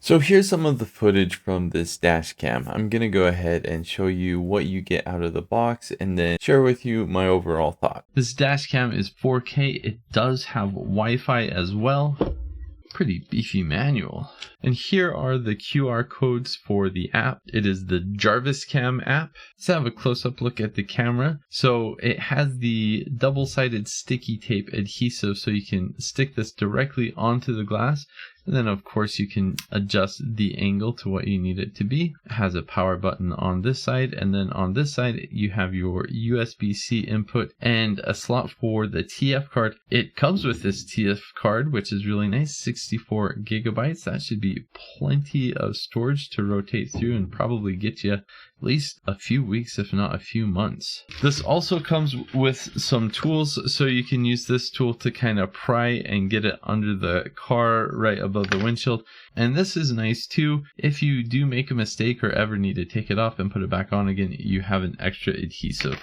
So here's some of the footage from this dash cam. I'm gonna go ahead and show you what you get out of the box and then share with you my overall thought. This dash cam is 4K. It does have Wi-Fi as well. Pretty beefy manual. And here are the QR codes for the app. It is the Dashcam app. Let's have a close-up look at the camera. So it has the double-sided sticky tape adhesive, so you can stick this directly onto the glass. And then of course you can adjust the angle to what you need it to be. It has a power button on this side, and then on this side you have your USB-C input and a slot for the TF card. It comes with this TF card, which is really nice, 64 gigabytes. That should be plenty of storage to rotate through and probably get you at least a few weeks, if not a few months. This also comes with some tools, so you can use this tool to kind of pry and get it under the car right above the windshield. And this is nice too. If you do make a mistake or ever need to take it off and put it back on again, you have an extra adhesive.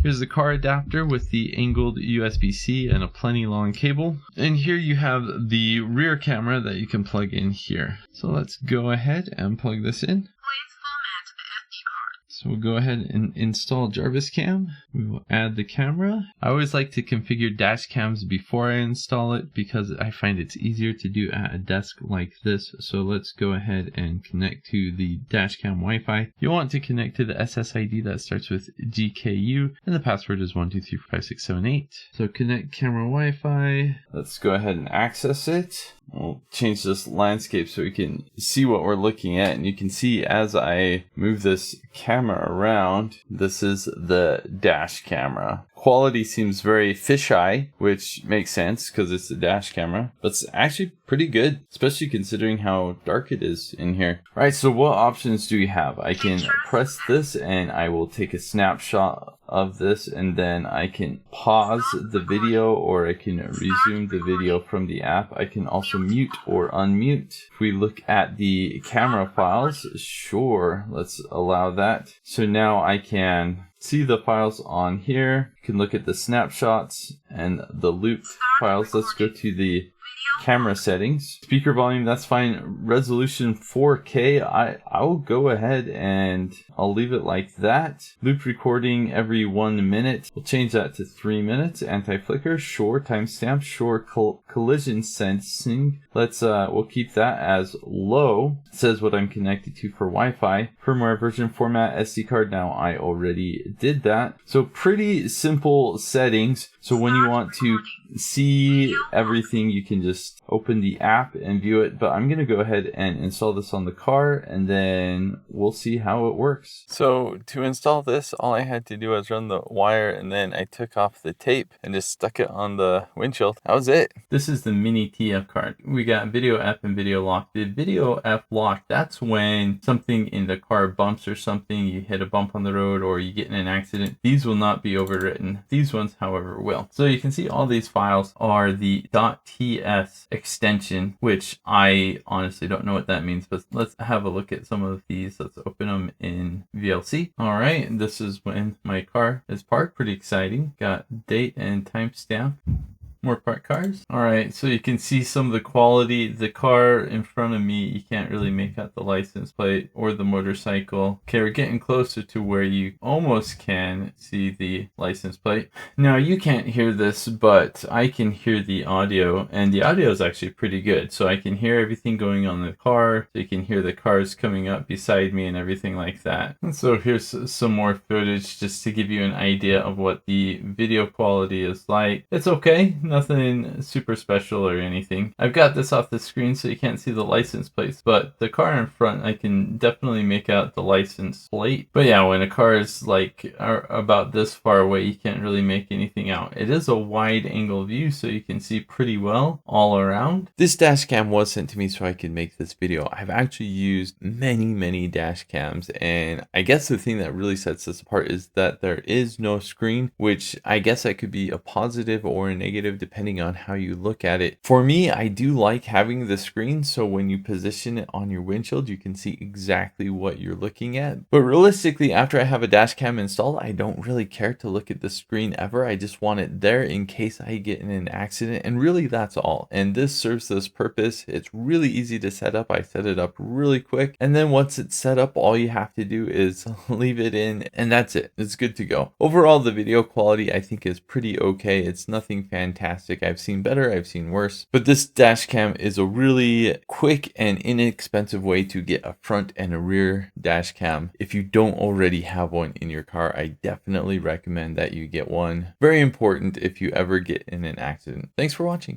Here's the car adapter with the angled USB-C and a plenty long cable. And here you have the rear camera that you can plug in here. So let's go ahead and plug this in. So we'll go ahead and install Dashcam. We will add the camera. I always like to configure dash cams before I install it because I find it's easier to do at a desk like this. So let's go ahead and connect to the Dashcam Wi-Fi. You'll want to connect to the SSID that starts with GKU, and the password is 123456778. So connect camera Wi-Fi. Let's go ahead and access it. We'll change this landscape so we can see what we're looking at, and you can see as I move this camera around, this is the dash camera. Quality seems very fisheye, which makes sense because it's a dash camera, but it's actually pretty good, especially considering how dark it is in here. All right, so what options do we have? I can press this and I will take a snapshot of this, and then I can pause the video or I can resume the video from the app. I can also mute or unmute. If we look at the camera files, sure, let's allow that. So now I can see the files on here. You can look at the snapshots and the loop files. Let's go to the camera settings. Speaker volume, that's fine. Resolution 4K. I will go ahead and I'll leave it like that. Loop recording every 1 minute. We'll change that to 3 minutes. Anti-flicker, sure. Timestamp, sure. Collision sensing. We'll keep that as low. It says what I'm connected to for Wi-Fi. Firmware version format, SD card. Now I already did that. So pretty simple settings. So when you want to see everything, you can just open the app and view it. But I'm going to go ahead and install this on the car, and then we'll see how it works. So to install this, all I had to do was run the wire, and then I took off the tape and just stuck it on the windshield. That was it. This is the mini TF card. We got video F and video lock. The video F lock, that's when something in the car bumps or something, you hit a bump on the road or you get in an accident. These will not be overwritten. These ones, however, will. So you can see all these files are the .ts extension, which I honestly don't know what that means, but let's have a look at some of these. Let's open them in VLC. All right, this is when my car is parked. Pretty exciting. Got date and timestamp. More parked cars. All right, so you can see some of the quality. The car in front of me, you can't really make out the license plate or the motorcycle. Okay, we're getting closer to where you almost can see the license plate. Now you can't hear this, but I can hear the audio, and the audio is actually pretty good. So I can hear everything going on in the car. So you can hear the cars coming up beside me and everything like that. And so here's some more footage just to give you an idea of what the video quality is like. It's okay. Nothing super special or anything. I've got this off the screen so you can't see the license plates, but the car in front, I can definitely make out the license plate. But yeah, when a car is like about this far away, you can't really make anything out. It is a wide angle view, so you can see pretty well all around. This dash cam was sent to me so I could make this video. I've actually used many dash cams, and I guess the thing that really sets this apart is that there is no screen, which I guess that could be a positive or a negative depending on how you look at it. For me, I do like having the screen, so when you position it on your windshield, you can see exactly what you're looking at. But realistically, after I have a dash cam installed, I don't really care to look at the screen ever. I just want it there in case I get in an accident, and really that's all. And this serves this purpose. It's really easy to set up. I set it up really quick, and then once it's set up, all you have to do is leave it in, and that's it. It's good to go. Overall, the video quality I think is pretty okay. It's nothing fantastic. I've seen better, I've seen worse, but this dash cam is a really quick and inexpensive way to get a front and a rear dash cam. If you don't already have one in your car, I definitely recommend that you get one. Very important if you ever get in an accident. Thanks for watching.